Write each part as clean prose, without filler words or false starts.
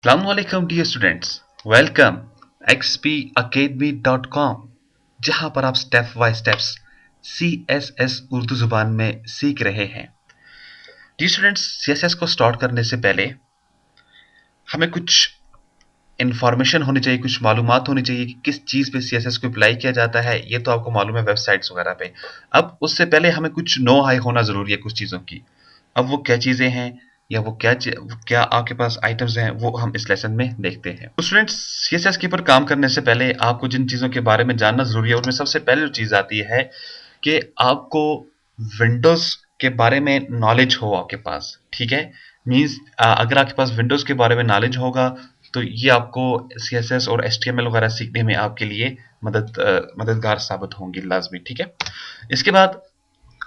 अस्सलामुअलैकुम dear students, welcome xpacademy.com, जहां पर आप step by steps CSS Urdu जुबान में सीख रहे हैं। डियर स्टूडेंट्स, CSS को स्टार्ट करने से पहले हमें कुछ इंफॉर्मेशन होनी चाहिए, कुछ मालूमात होनी चाहिए कि किस चीज़ पे CSS को अप्लाई किया जाता है। ये तो आपको मालूम है वेबसाइट्स वगैरह पे। अब उससे पहले हमें कुछ नो हाई होना ज़रूरी है कुछ चीज़ों की। अब वो क्या चीज़ें हैं या वो क्या आपके पास आइटम्स हैं, वो हम इस लेसन में देखते हैं। तो स्टूडेंट्स, CSS के ऊपर काम करने से पहले आपको जिन चीज़ों के बारे में जानना ज़रूरी है, उनमें सबसे पहले जो चीज़ आती है कि आपको विंडोज़ के बारे में नॉलेज हो आपके पास। ठीक है, मीन्स अगर आपके पास विंडोज़ के बारे में नॉलेज होगा तो ये आपको CSS और HTML वगैरह सीखने में आपके लिए मददगार साबित होंगी लाजमी। ठीक है, इसके बाद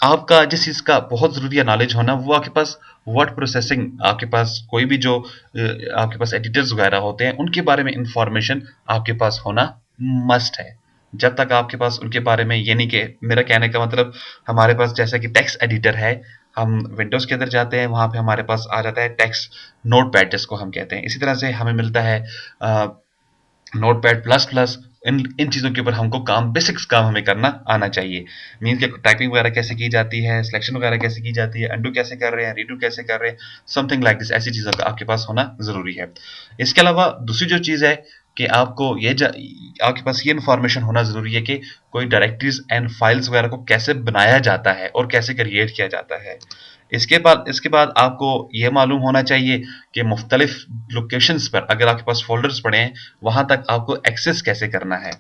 आपका जिस चीज़ का बहुत ज़रूरी है नॉलेज होना, वो आपके पास वर्ड प्रोसेसिंग, आपके पास कोई भी जो आपके पास एडिटर्स वगैरह होते हैं उनके बारे में इंफॉर्मेशन आपके पास होना मस्ट है। जब तक आपके पास उनके बारे में, ये नहीं कि मेरा कहने का मतलब हमारे पास जैसा कि टेक्स्ट एडिटर है, हम विंडोज़ के अंदर जाते हैं, वहाँ पे हमारे पास आ जाता है टेक्स्ट नोटपैड जिसको हम कहते हैं। इसी तरह से हमें मिलता है नोटपैड प्लस प्लस। इन इन चीज़ों के ऊपर हमको बेसिक्स काम हमें करना आना चाहिए। मीन्स कि टाइपिंग वगैरह कैसे की जाती है, सिलेक्शन वगैरह कैसे की जाती है, अंडू कैसे कर रहे हैं, रीडू कैसे कर रहे हैं, समथिंग लाइक दिस। ऐसी चीज़ों का आपके पास होना ज़रूरी है। इसके अलावा दूसरी जो चीज़ है कि आपके पास ये इन्फॉर्मेशन होना ज़रूरी है कि कोई डायरेक्टरीज एंड फाइल्स वगैरह को कैसे बनाया जाता है और कैसे क्रिएट किया जाता है। इसके बाद आपको ये मालूम होना चाहिए कि मुख्तलिफ लोकेशंस पर अगर आपके पास फोल्डर्स पड़े हैं, वहाँ तक आपको एक्सेस कैसे करना है।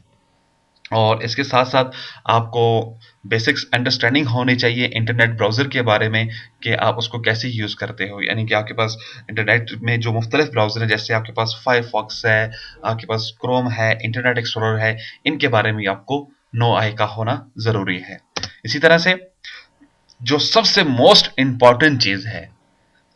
और इसके साथ साथ आपको बेसिक्स अंडरस्टैंडिंग होनी चाहिए इंटरनेट ब्राउज़र के बारे में कि आप उसको कैसे यूज़ करते हो। यानी कि आपके पास इंटरनेट में जो मुख्तलिफ ब्राउज़र हैं, जैसे आपके पास फायरफॉक्स है, आपके पास क्रोम है, इंटरनेट एक्सप्लोरर है, इनके बारे में आपको नो आए का होना ज़रूरी है। इसी तरह से जो सबसे मोस्ट इम्पॉर्टेंट चीज़ है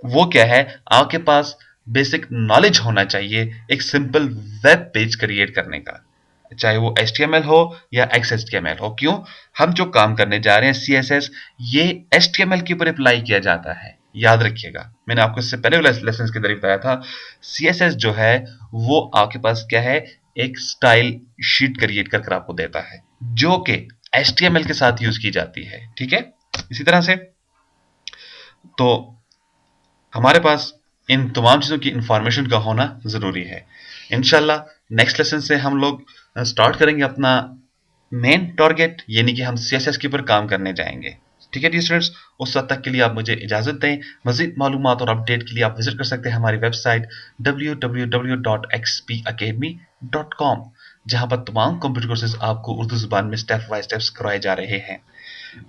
वो क्या है, आपके पास बेसिक नॉलेज होना चाहिए एक सिंपल वेब पेज क्रिएट करने का, चाहे वो HTML हो या XHTML हो। क्यों? हम जो काम करने जा रहे हैं CSS, ये HTML के ऊपर अप्लाई किया जाता है। याद रखिएगा, मैंने आपको इससे पहले लेसन के अंदर बताया था, CSS जो है वो आपके पास क्या है, एक स्टाइल शीट क्रिएट कर आपको देता है जो कि HTML के साथ यूज की जाती है। ठीक है, इसी तरह से तो हमारे पास इन तमाम चीज़ों की इंफॉर्मेशन का होना ज़रूरी है। इंशाल्लाह नेक्स्ट लेसन से हम लोग स्टार्ट करेंगे अपना मेन टारगेट, यानी कि हम CSS के ऊपर काम करने जाएंगे। ठीक है डियर स्टूडेंट्स, उस वक्त तक के लिए आप मुझे इजाज़त दें। मज़ीद मालूमात और अपडेट के लिए आप विजिट कर सकते हैं हमारी वेबसाइट www.xpacademy.com, जहाँ पर तमाम कंप्यूटर कोर्सेज आपको उर्दू ज़ुबान में स्टेप बाय स्टेप्स करवाए जा रहे हैं।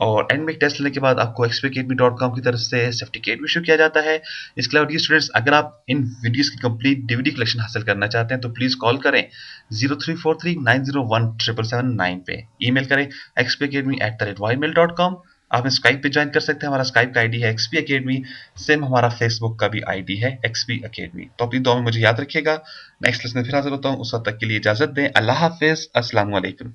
और एंड में एक टेस्ट लेने के बाद आपको xpacademy.com की तरफ से सर्टिफिकेट भी इशू किया जाता है। इसके अलावा स्टूडेंट्स, अगर आप इन वीडियोस की कंप्लीट DVD कलेक्शन हासिल करना चाहते हैं तो प्लीज़ कॉल करें 0343901779 पे। ईमेल करें xpacademy@ymail.com। आप स्काइप पे ज्वाइन कर सकते हैं, हमारा स्काइप का आईडी है XP Academy। सेम हमारा फेसबुक का भी आईडी है XP Academy। तो अपनी दुआ में मुझे याद रखिएगा। नेक्स्ट लेसन में फिर हाजिर होता हूँ, उस वक्त तक के लिए इजाज़त दें। अल्लाह हाफिज़, अस्सलाम वालेकुम।